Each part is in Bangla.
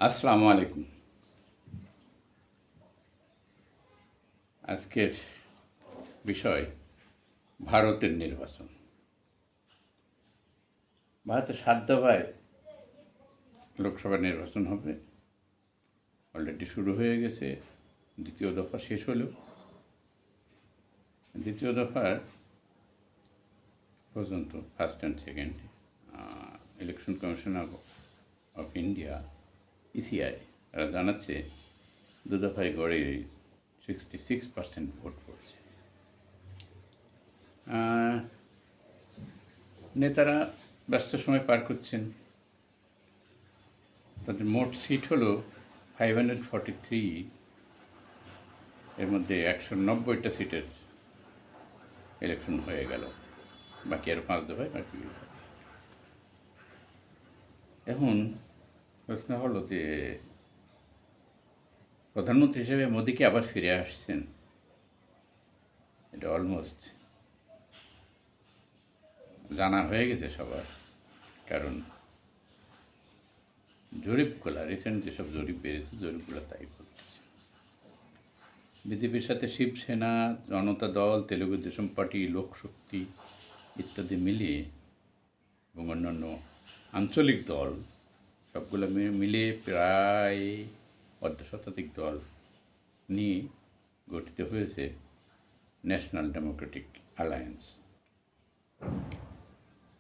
আসসালামু আলাইকুম। আজকের বিষয় ভারতের নির্বাচন। ভারতের ৭ দফায় লোকসভা নির্বাচন হবে। অলরেডি শুরু হয়ে গেছে। দ্বিতীয় দফা শেষ হলো। দ্বিতীয় দফার পর্যন্ত first and second election commission of India ECI তারা জানাচ্ছে দু দফায় গড়ে 66% ভোট পড়ছে। নেতারা ব্যস্ত সময় পার করছেন। তাদের মোট সিট হলো 543, এর মধ্যে 190টা সিটের ইলেকশন হয়ে গেল, বাকি আরও 5 দফায় বাকি। এখন প্রশ্ন হলো যে প্রধানমন্ত্রী হিসেবে মোদিকে আবার ফিরে আসছেন, এটা অলমোস্ট জানা হয়ে গেছে সবার। কারণ জরিপগুলো রিসেন্ট যেসব জরিপ বেড়েছে জরিপগুলো তাই বলতেছে। বিজেপির সাথে শিবসেনা, জনতা দল, তেলুগু দেশম পার্টি, লোকশক্তি ইত্যাদি মিলিয়ে এবং অন্যান্য আঞ্চলিক দল সবগুলো মিলিয়ে প্রায় অর্ধশতাধিক দল নিয়ে গঠিত হয়েছে ন্যাশনাল ডেমোক্রেটিক অ্যালায়েন্স।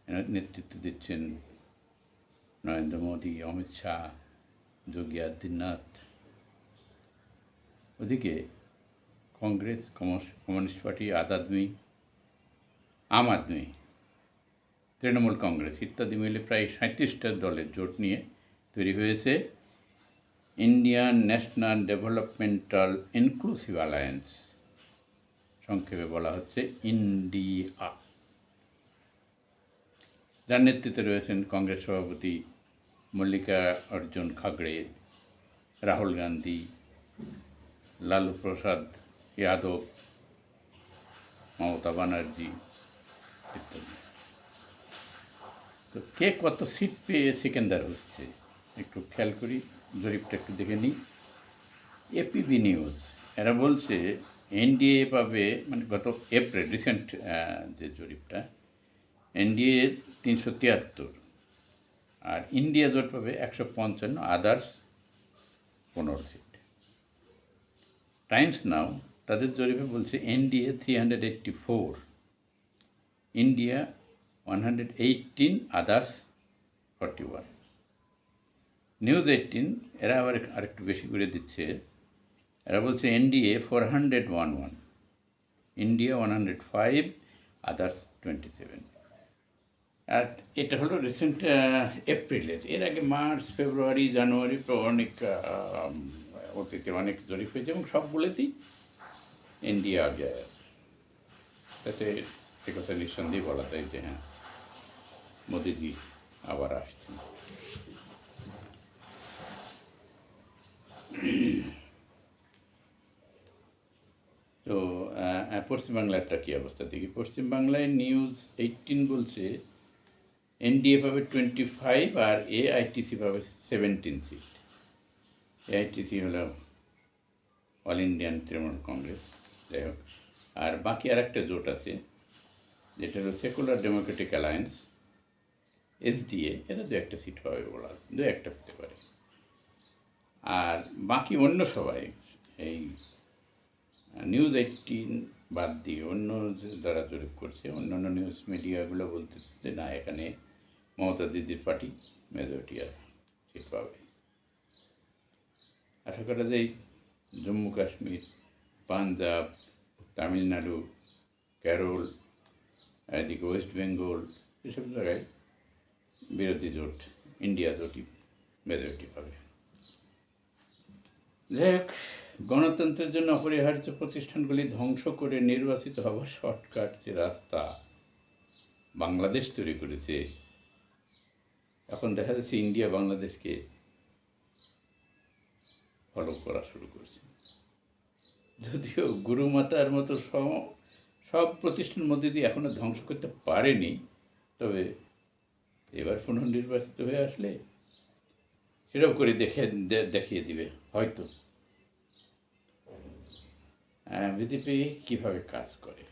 এর নেতৃত্ব দিচ্ছেন নরেন্দ্র মোদী, অমিত শাহ, যোগী আদিত্যনাথ। ওদিকে কংগ্রেস, কমিউনিস্ট পার্টি, আম আদমি, তৃণমূল কংগ্রেস ইত্যাদি মিলে প্রায় 37টা দলের জোট নিয়ে তৈরি হয়েছে Indian national developmental inclusive alliance, সংক্ষেপে বলা হচ্ছে ইন্ডিয়া। যার নেতৃত্বে রয়েছেন কংগ্রেস সভাপতি মল্লিকার্জুন খাড়গে, রাহুল গান্ধী, লালু প্রসাদ যাদব, মমতা ব্যানার্জি ইত্যাদি। তো কে কত সিট পেয়ে সেকেন্ডার হচ্ছে একটু খেয়াল করি, জরিপটা একটু দেখে নিই। এপিবি নিউজ এরা বলছে এনডিএ পাবে, মানে গত এপ্রিল রিসেন্ট যে জরিপটা, এনডিএ 373 আর ইন্ডিয়া জোট পাবে 155, আদার্স 15 সিট। টাইমস নাও তাদের জরিপে বলছে এনডিএ 384, ইন্ডিয়া 118, আদার্স 41। নিউজ 18 এরা আবার আরেকটু বেশি করে দিচ্ছে, এরা বলছে এনডিএ 411, ইন্ডিয়া 105, আদার্স 27। আর এটা হলো রিসেন্ট এপ্রিলের। এর আগে মার্চ, ফেব্রুয়ারি, জানুয়ারি অনেক অতীতে অনেক জরিপ হয়েছে এবং সবগুলোতেই ইন্ডিয়া আগে আছে। তাতে সে কথা নিঃসন্দেহে বলা যায় যে হ্যাঁ, মোদিজি আবার আসছেন। তো পশ্চিমবাংলারটা কী অবস্থা দেখি। পশ্চিমবাংলায় নিউজ 18 বলছে এনডিএ পাবে 25 আর এআইটিসি পাবে 17 সিট। এআইটিসি হলো অল ইন্ডিয়ান তৃণমূল কংগ্রেস, যাই হোক। আর বাকি আর একটা জোট আছে যেটা হলো সেকুলার ডেমোক্রেটিক অ্যালায়েন্স, এসডিএ, এরা দু একটা সিট পাবে বলা, দু একটা পেতে পারে। আর বাকি অন্য সবাই এই নিউজ 18 বাদ দিয়ে অন্য যারা জরিপ করছে, অন্যান্য নিউজ মিডিয়াগুলো বলতেছে যে না, এখানে মমতা দিদির পার্টি মেজরিটি সিট পাবে। আশা করা যায় জম্মু কাশ্মীর, পাঞ্জাব, তামিলনাড়ু, কেরল, এদিকে ওয়েস্ট বেঙ্গল, এসব জায়গায় বিরোধী জোট ইন্ডিয়া জোটই মেজরিটি পাবে। যাই হোক, গণতন্ত্রের জন্য অপরিহার্য প্রতিষ্ঠানগুলি ধ্বংস করে নির্বাচিত হওয়ার শর্টকাট যে রাস্তা বাংলাদেশ তৈরি করেছে, এখন দেখা যাচ্ছে ইন্ডিয়া বাংলাদেশকে ফলো করা শুরু করছে। যদিও গুরুমাতার মতো সব প্রতিষ্ঠানের মধ্যে দিয়ে এখনও ধ্বংস করতে পারেনি, তবে এবার পুনর্নির্বাচিত হয়ে আসলে সেটাও করে দেখিয়ে দিবে হয়তো। বিজেপি কীভাবে কাজ করে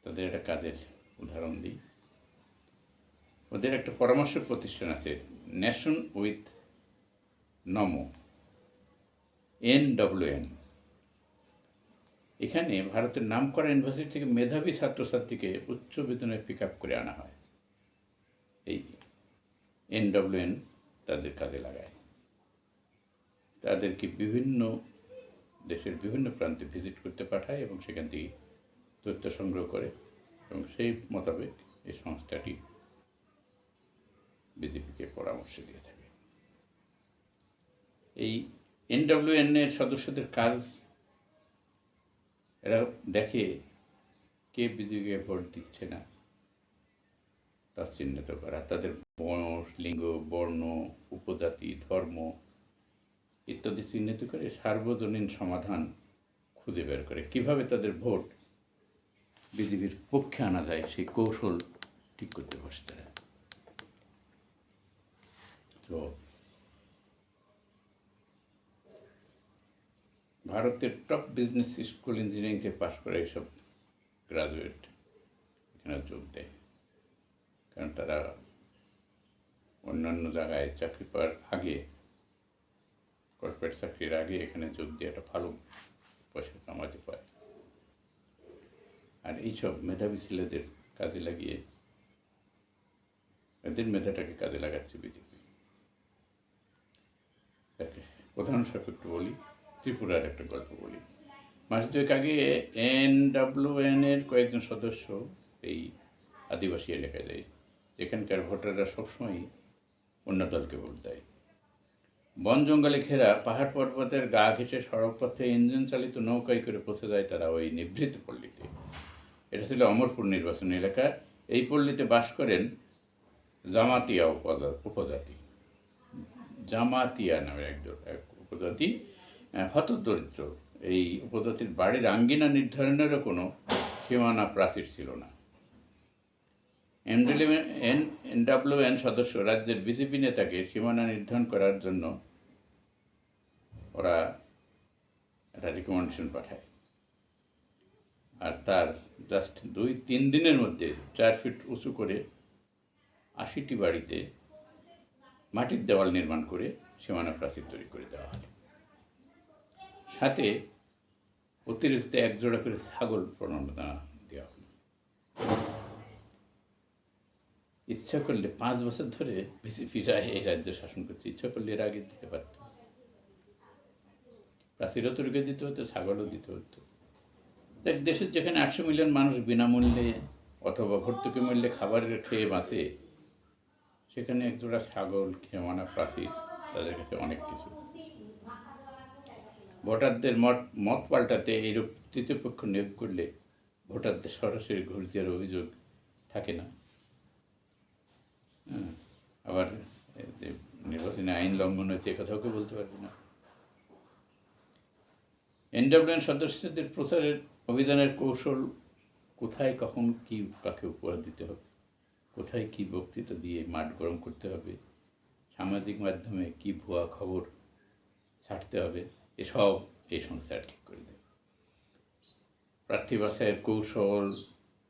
তাদের একটা কাজের উদাহরণ দিই। ওদের একটা পরামর্শ প্রতিষ্ঠান আছে, নেশন উইথ নমো, NWN। এখানে ভারতের নামকরা ইউনিভার্সিটি থেকে মেধাবী ছাত্রছাত্রীকে উচ্চ বেতনে পিক আপ করে আনা হয়। এই NWN তাদের কাজে লাগায়, তাদেরকে বিভিন্ন দেশের বিভিন্ন প্রান্তে ভিজিট করতে পাঠায় এবং সেখান থেকে তথ্য সংগ্রহ করে এবং সেই মোতাবেক এই সংস্থাটি বিজেপিকে পরামর্শ দিয়ে থাকে। এই NWN এর সদস্যদের কাজ, এরা দেখে কে বিজেপিকে ভোট দিচ্ছে না তা চিহ্নিত করা, তাদের বয়স, লিঙ্গ, বর্ণ, উপজাতি, ধর্ম ইত্যাদি চিহ্নিত করে সার্বজনীন সমাধান খুঁজে বের করে কীভাবে তাদের ভোট বিজেপির পক্ষে আনা যায় সেই কৌশল ঠিক করতে বসে তারা। তো ভারতের টপ বিজনেস স্কুল ইঞ্জিনিয়ারিং থেকে পাশ করে এইসব গ্রাজুয়েট এখানে যোগ দেয়, কারণ তারা অন্যান্য জায়গায় চাকরি পাওয়ার আগে, কর্পোরেট চাকরির আগে এখানে যোগ দিয়ে একটা ভালো পয়সা কামাতে পারে। আর এইসব মেধাবী ছেলেদের কাজে লাগিয়ে এদের মেধাটাকে কাজে লাগাচ্ছে বিজেপি। উদাহরণস্বরূপ একটু বলি, ত্রিপুরার একটা গল্প বলি। মাস দুয়েক আগে NWN এর কয়েকজন সদস্য এই আদিবাসী এলাকায় যায়, যেখানকার ভোটাররা সবসময় অন্য দলকে ভোট দেয়। বন জঙ্গলে ঘেরা পাহাড় পর্বতের গা ঘেঁষে সড়কপথে ইঞ্জিন চালিত নৌকায় করে পৌঁছে যায় তারা ওই নিভৃত পল্লীতে। এটা ছিল অমরপুর নির্বাচনী এলাকা। এই পল্লীতে বাস করেন জামাতিয়া উপজাতি, জামাতিয়া নামের এক উপজাতি, হতদরিদ্র। এই উপজাতির বাড়ির আঙ্গিনা নির্ধারণেরও কোনো সীমানা প্রাচীর ছিল না। NWN সদস্য রাজ্যের বিজেপি নেতাকে সীমানা নির্ধারণ করার জন্য ওরা একটা রিকমেন্ডেশন পাঠায়, আর তার জাস্ট 2-3 দিনের মধ্যে 4 ফিট উঁচু করে 80টি বাড়িতে মাটির দেওয়াল নির্মাণ করে সীমানা প্রাচীর তৈরি করে দেওয়া হয়। সাথে অতিরিক্ত 1 জোড়া করে ছাগল প্রণোদনা দেওয়া হলো। ইচ্ছা করলে 5 বছর ধরে বিজেপিরা এই রাজ্য শাসন করছে, ইচ্ছা করলে এর আগে দিতে পারত। প্রাচীরও তৈরি করে দিতে হতো, ছাগলও দিতে হতো। এক দেশের যেখানে 800 মিলিয়ন মানুষ বিনামূল্যে অথবা ভর্তুকি মূল্যে খাবার খেয়ে বাঁচে, সেখানে 1 জোড়া ছাগল, সীমানা প্রাচীর তাদের কাছে অনেক কিছু। ভোটারদের মত পাল্টাতে এইরূপ তৃতীয় পক্ষ নিয়োগ করলে ভোটারদের সরাসরি ঘুষ দেওয়ার অভিযোগ থাকে না। আবার যে নির্বাচনী আইন লঙ্ঘন হয়েছে এ কথাও কেউ বলতে পারবে না। NWN সদস্যদের প্রচারের অভিযানের কৌশল, কোথায় কখন কি কাকে উপহার দিতে হবে, কোথায় কি বক্তৃতা দিয়ে মাঠ গরম করতে হবে, সামাজিক মাধ্যমে কি ভুয়া খবর ছাড়তে হবে, এসব এই সংস্থা ঠিক করে দেবে। প্রার্থী বাছাইয়ের কৌশল,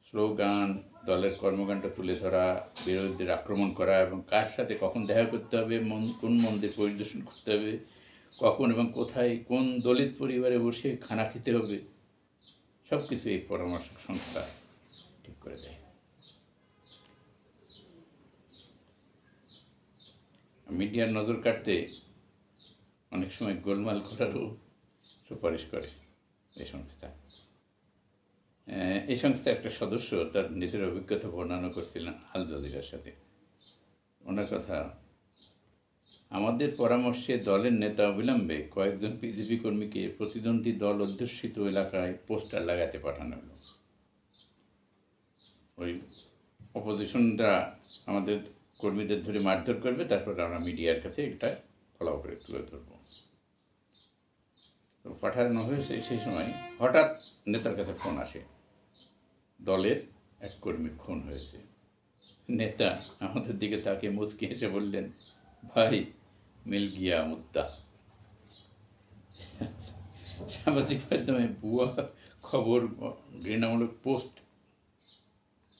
স্লোগান, দলের কর্মকাণ্ড তুলে ধরা, বিরোধীদের আক্রমণ করা এবং কার সাথে কখন দেখা করতে হবে, কোন মন্দির পরিদর্শন করতে হবে, কখন এবং কোথায় কোন দলিত পরিবারে বসে খানা খেতে হবে, সব কিছু এই পরামর্শক সংস্থা ঠিক করে দেয়। মিডিয়ার নজর কাটতে অনেক সময় গোলমাল করারও সুপারিশ করে এই সংস্থা। এই সংস্থার একটা সদস্য তার নিজের অভিজ্ঞতা বর্ণনা করছিলেন আল জাজিরার সাথে। ওনার কথা, আমাদের পরামর্শে দলের নেতা অবিলম্বে কয়েকজন বিজেপি কর্মীকে প্রতিদ্বন্দ্বী দল অধ্যুষিত এলাকায় পোস্টার লাগাতে পাঠানো হলো। ওই অপোজিশনরা আমাদের কর্মীদের ধরে মারধর করবে, তারপর আমরা মিডিয়ার কাছে এটা ফলাও করে তুলে ধরব। তো পাঠানো হয়েছে। সেই সময় হঠাৎ নেতার কাছে ফোন আসে, দলের এক কর্মী খুন হয়েছে। নেতা আমাদের দিকে তাকে মুচকি হেসে বললেন, ভাই মিল গিয়া মুদ্দা। সামাজিক মাধ্যমে ভুয়া খবর, ঘৃণামূলক পোস্ট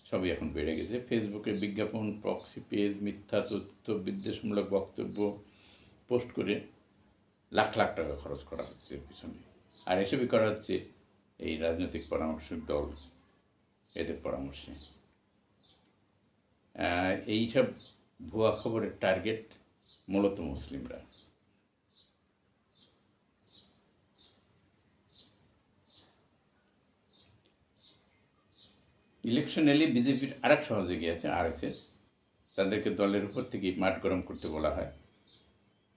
সবই এখন বেড়ে গেছে। ফেসবুকে বিজ্ঞাপন, প্রক্সি পেজ, মিথ্যা তথ্য, বিদ্বেষমূলক বক্তব্য পোস্ট করে লাখ লাখ টাকা খরচ করা হচ্ছে এর পিছনে। আর এসবই করা হচ্ছে এই রাজনৈতিক পরামর্শক দল, এদের পরামর্শে। এইসব ভুয়া খবরের টার্গেট মূলত মুসলিমরা। ইলেকশন এলে বিজেপির আরেক সহযোগী আছে আরএসএস, তাদেরকে দলের উপর থেকে মাঠ গরম করতে বলা হয়।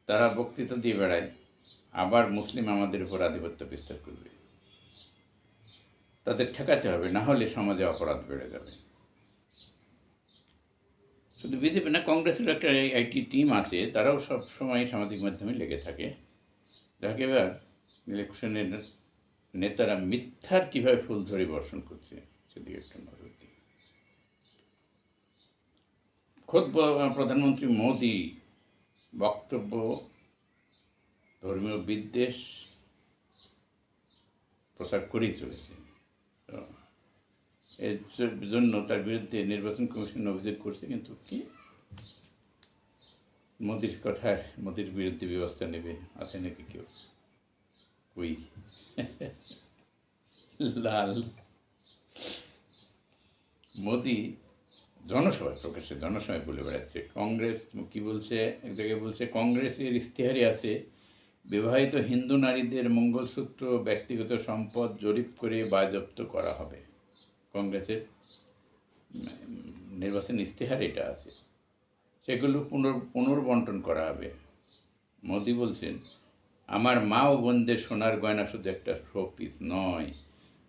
তারা বক্তৃতা দিয়ে বেড়ায় আবার মুসলিম আমাদের উপর আধিপত্য বিস্তার করবে, তাদের ঠেকাতে হবে, না হলে সমাজে অপরাধ বেড়ে যাবে। শুধু বিজেপি না, কংগ্রেসের একটা আইটি টিম আছে, তারাও সব সময় সামাজিক মাধ্যমে লেগে থাকে। যাকে এবার ইলেকশনের নেতারা মিথ্যার কীভাবে ফুলঝড়ি বর্ষণ করছে সেদিকে একটু নজর দিই। খোদ প্রধানমন্ত্রী মোদি বক্তব্য ধর্মীয় বিদ্বেষ প্রচার করেই চলেছে। এর জন্য তার বিরুদ্ধে নির্বাচন কমিশন অভিযোগ করছে, কিন্তু কি মোদির কথায় মোদির বিরুদ্ধে ব্যবস্থা নেবে আছে নাকি কেউ? ওই লাল মোদি জনসভায়, প্রকাশ্যে জনসভায় বলে বেড়াচ্ছে কংগ্রেস কি বলছে, এক জায়গায় বলছে কংগ্রেসের ইশতেহারে আছে বিবাহিত হিন্দু নারীদের মঙ্গলসূত্র, ব্যক্তিগত সম্পদ জরিপ করে বাজেয়াপ্ত করা হবে। কংগ্রেসের নির্বাচন ইশতেহার এটা আছে, সেগুলো পুনর্বন্টন করা হবে। মোদি বলছেন, আমার মা ও বোনদের সোনার গয়না শুধু একটা শো পিস নয়,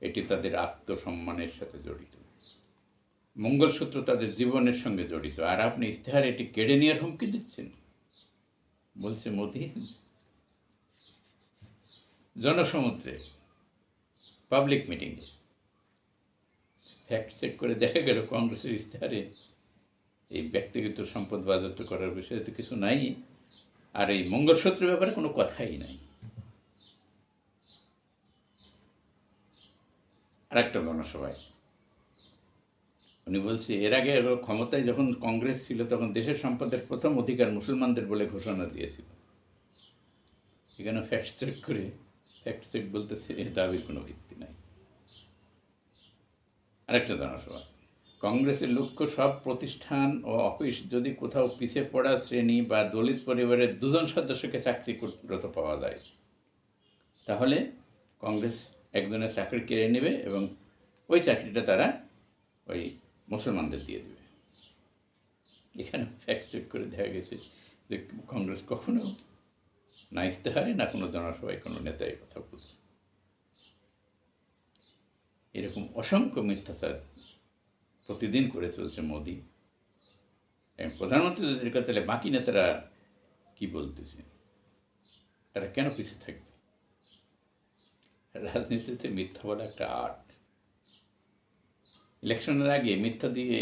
এটি তাদের আত্মসম্মানের সাথে জড়িত, মঙ্গলসূত্র তাদের জীবনের সঙ্গে জড়িত, আর আপনি ইশতেহার এটি কেড়ে নেওয়ার হুমকি দিচ্ছেন, বলছে মোদি জনসমুদ্রে পাবলিক মিটিংয়ে। ফ্যাক্ট চেক করে দেখা গেল কংগ্রেসের ইশতেহারে এই ব্যক্তিগত সম্পদ বাজেয়াপ্ত করার বিষয়ে তো কিছু নাই, আর এই মঙ্গলসূত্রের ব্যাপারে কোনো কথাই নাই। আরেকটা জনসভায় উনি বলছে, এর আগে ক্ষমতায় যখন কংগ্রেস ছিল তখন দেশের সম্পদের প্রথম অধিকার মুসলমানদের বলে ঘোষণা দিয়েছিল। এখানে ফ্যাক্ট চেক বলতেছে এ দাবির কোনো ভিত্তি নাই। আরেকটা জনসভা, কংগ্রেসের লক্ষ্য সব প্রতিষ্ঠান ও অফিস যদি কোথাও পিছিয়ে পড়া শ্রেণী বা দলিত পরিবারের দুজন সদস্যকে চাকরিরত পাওয়া যায়, তাহলে কংগ্রেস একজনের চাকরি কেড়ে নেবে এবং ওই চাকরিটা তারা ওই মুসলমানদের দিয়ে দেবে। এখানে ফ্যাক্ট চেক করে দেখা গেছে যে কংগ্রেস কখনো না ইশতেহারে না কোনো জনসভায় কোনো নেতাই কথা বলছে। এরকম অসংখ্য মিথ্যাচার প্রতিদিন করে চলছে মোদি। প্রধানমন্ত্রী যদি কথা, তাহলে বাকি নেতারা কি বলতেছে, তারা কেন পিছিয়ে থাকবে? রাজনীতিতে মিথ্যা বলা একটা আর্ট। ইলেকশনের আগে মিথ্যা দিয়ে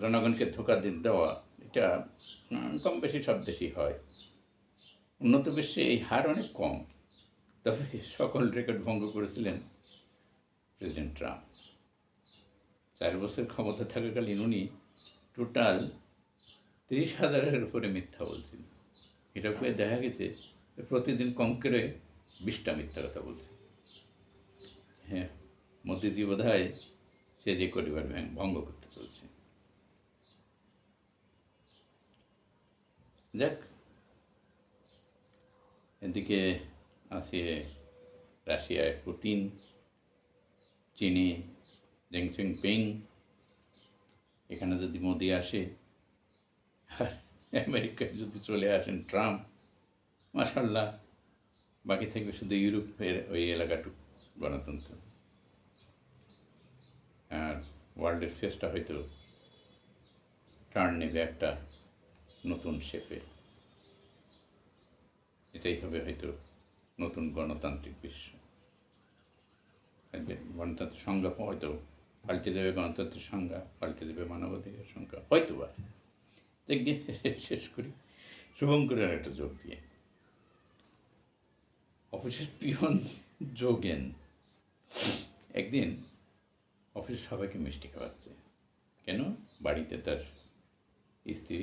জনগণকে ধোঁকা দেওয়া, এটা কম বেশি সব দেশেই হয়। উন্নত বিশ্বে এই হার অনেক কম, তবে সকল রেকর্ড ভঙ্গ করেছিলেন প্রেসিডেন্ট ট্রাম্প। 4 বছর ক্ষমতা থাকাকালীন উনি টোটাল 30,000-এর উপরে মিথ্যা বলছেন। এটা করে দেখা গেছে প্রতিদিন কম করে 20টা মিথ্যা কথা বলছে। হ্যাঁ, মোদিজি বোধ হয় সে রেকর্ড এবার ভঙ্গ করতে চলছে। যাক, এদিকে আছে রাশিয়ায় পুতিন, চীনে ডেং জিনপিং, এখানে যদি মোদি আসে, আর আমেরিকায় যদি চলে আসেন ট্রাম্প, মাশাল্লাহ, বাকি থাকবে শুধু ইউরোপের ওই এলাকাটুকু গণতন্ত্র। আর ওয়ার্ল্ডের ফেসটা হয়তো টার্ন নেবে একটা নতুন শেপে। এটাই হবে হয়তো নতুন গণতান্ত্রিক বিশ্ব। গণতন্ত্রের সংজ্ঞা হয়তো পাল্টে দেবে, গণতন্ত্রের সংজ্ঞা পাল্টে দেবে মানবাধিকার সংজ্ঞা, হয়তো বা। দেখবে শেষ করি শুভঙ্করের একটা যোগ দিয়ে। অফিসের পিয়ন যোগেন একদিন অফিসের সবাইকে মিষ্টি খাওয়াচ্ছে। কেন? বাড়িতে তার স্ত্রী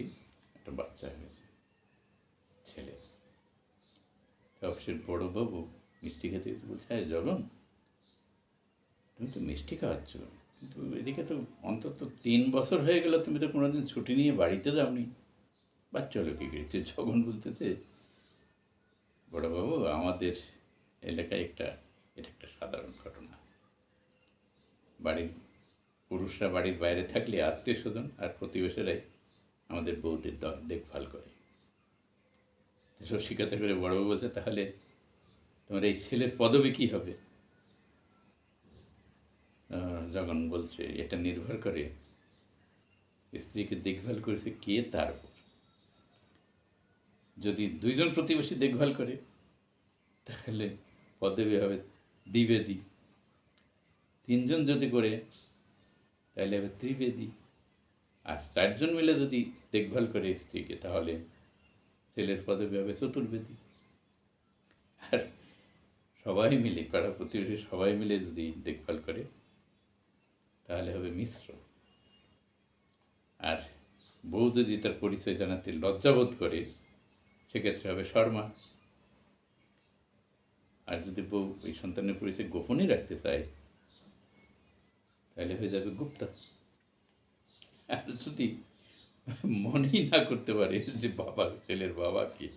একটা বাচ্চা হয়েছে, ছেলে। অফিসের বড়োবাবু মিষ্টি খেতে খেতে বলছে, হ্যাঁ জগন, তুমি তো মিষ্টি খাওয়াচ্ছ, কিন্তু এদিকে তো অন্তত 3 বছর হয়ে গেল তুমি তো কোনোদিন ছুটি নিয়ে বাড়িতে যাওনি, বাচ্চা হলো কী করেছে? জগন বলতেছে, বড়োবাবু, আমাদের এলাকায় এটা একটা সাধারণ ঘটনা। বাড়ির পুরুষরা বাড়ির বাইরে থাকলে আত্মীয় স্বজন আর প্রতিবেশীরাই আমাদের বউদের দেখভাল করে। এসব শিক্ষাতে করে বড়বাবু বলছে, তাহলে তোমার এই ছেলের পদবি কী হবে? যখন বলছে, এটা নির্ভর করে স্ত্রীকে দেখভাল করেছে কে তার উপর। যদি 2জন প্রতিবেশী দেখভাল করে তাহলে পদবি হবে দ্বিবেদী। 3জন যদি করে তাহলে হবে ত্রিবেদী। আর 4জন মিলে যদি দেখভাল করে স্ত্রীকে তাহলে ছেলের পদবি হবে চতুর্বেদী। আর সবাই মিলে, পাড়া প্রতিবেশী সবাই মিলে যদি দেখভাল করে তাহলে হবে মিশ্র। আর বউ যদি তার পরিচয় জানাতে লজ্জাবোধ করে সেক্ষেত্রে হবে শর্মা। আর যদি বউ ওই সন্তানের পরিচয় গোপনই রাখতে চায় তাহলে হয়ে যাবে গুপ্তা। আর যদি মনেই না করতে পারে যে বাবা, ছেলের বাবা কে,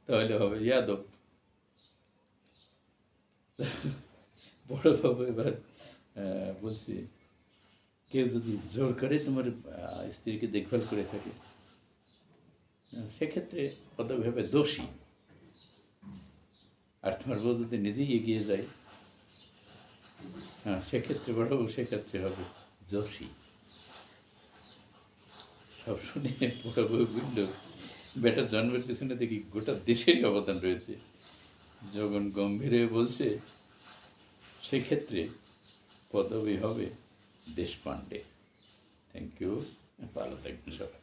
তাহলে হবে যাদব। বড় বাবু এবার বলছি, কেউ যদি জোর করে তোমার স্ত্রীকে দেখভাল করে থাকে সেক্ষেত্রে পদবি হবে দোষী। আর তোমার বউ যদি নিজেই এগিয়ে যায় সেক্ষেত্রে বড়বাবু, সেক্ষেত্রে হবে যোশী। সব শুনে বড়বাবু বলল, বেটার জন্মের পিছনে দেখি গোটা দেশেরই অবদান রয়েছে। যখন গম্ভীর হয়ে বলছে, সেক্ষেত্রে পদবি হবে দেশপাণ্ডে। থ্যাংক ইউ, ভালো থাকবেন সবাই।